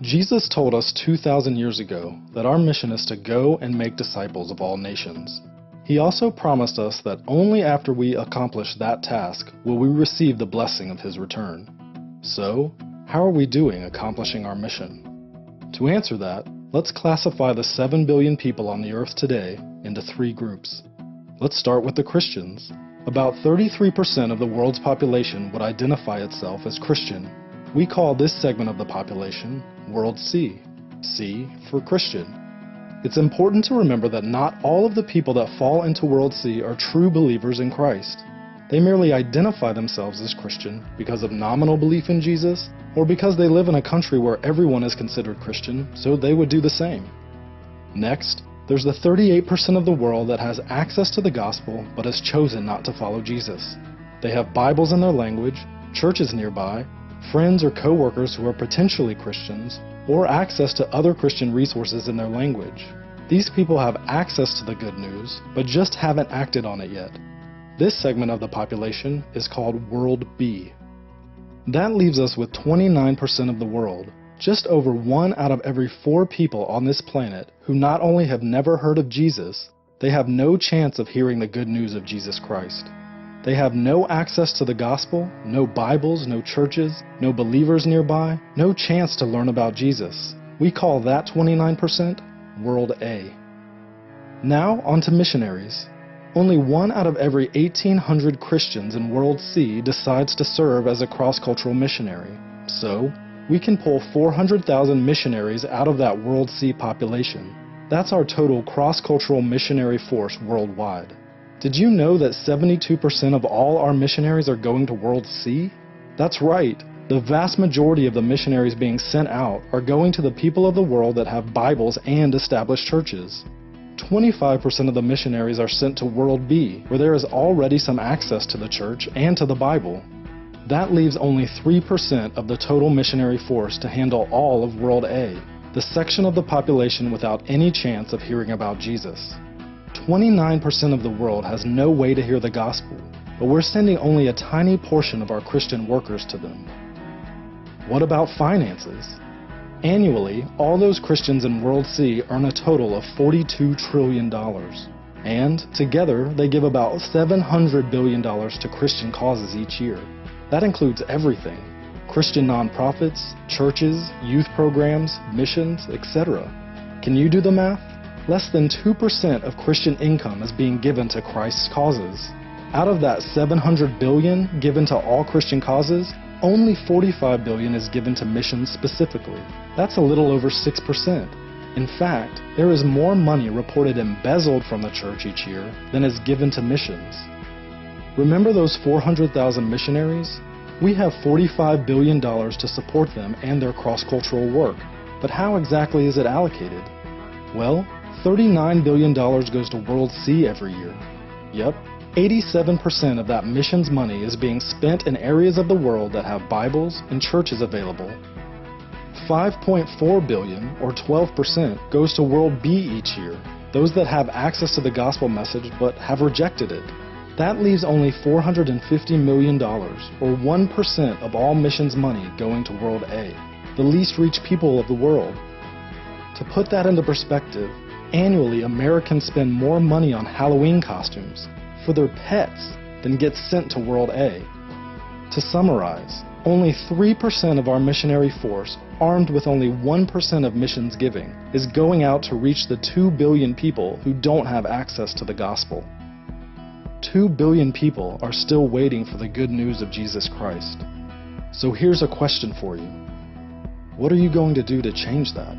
Jesus told us 2,000 years ago that our mission is to go and make disciples of all nations. He also promised us that only after we accomplish that task will we receive the blessing of His return. So, how are we doing accomplishing our mission? To answer that, let's classify the 7 billion people on the earth today into 3 groups. Let's start with the Christians. About 33% of the world's population would identify itself as Christian. We call this segment of the population World C. C for Christian. It's important to remember that not all of the people that fall into World C are true believers in Christ. They merely identify themselves as Christian because of nominal belief in Jesus, or because they live in a country where everyone is considered Christian, so they would do the same. Next, there's the 38% of the world that has access to the gospel but has chosen not to follow Jesus. They have Bibles in their language, churches nearby, friends or co-workers who are potentially Christians, or access to other Christian resources in their language. These people have access to the good news, but just haven't acted on it yet. This segment of the population is called World B. That leaves us with 29% of the world, just over 1 out of every 4 people on this planet who not only have never heard of Jesus, they have no chance of hearing the good news of Jesus Christ. They have no access to the gospel, no Bibles, no churches, no believers nearby, no chance to learn about Jesus. We call that 29% World A. Now on to missionaries. Only 1 out of every 1,800 Christians in World C decides to serve as a cross-cultural missionary. So, we can pull 400,000 missionaries out of that World C population. That's our total cross-cultural missionary force worldwide. Did you know that 72% of all our missionaries are going to World C? That's right. The vast majority of the missionaries being sent out are going to the people of the world that have Bibles and established churches. 25% of the missionaries are sent to World B, where there is already some access to the church and to the Bible. That leaves only 3% of the total missionary force to handle all of World A, the section of the population without any chance of hearing about Jesus. 29% of the world has no way to hear the gospel, but we're sending only a tiny portion of our Christian workers to them. What about finances? Annually, all those Christians in World C earn a total of $42 trillion. And, together, they give about $700 billion to Christian causes each year. That includes everything: Christian nonprofits, churches, youth programs, missions, etc. Can you do the math? Less than 2% of Christian income is being given to Christ's causes. Out of that $700 billion given to all Christian causes, only $45 billion is given to missions specifically. That's a little over 6%. In fact, there is more money reported embezzled from the church each year than is given to missions. Remember those 400,000 missionaries? We have $45 billion to support them and their cross-cultural work. But how exactly is it allocated? Well, $39 billion goes to World C every year. Yep, 87% of that missions money is being spent in areas of the world that have Bibles and churches available. $5.4 billion, or 12%, goes to World B each year, those that have access to the gospel message but have rejected it. That leaves only $450 million, or 1% of all missions money going to World A, the least reached people of the world. To put that into perspective, annually Americans spend more money on Halloween costumes for their pets than gets sent to World A. To summarize, only 3% of our missionary force, armed with only 1% of missions giving, is going out to reach the 2 billion people who don't have access to the gospel. 2 billion people are still waiting for the good news of Jesus Christ. So here's a question for you. What are you going to do to change that?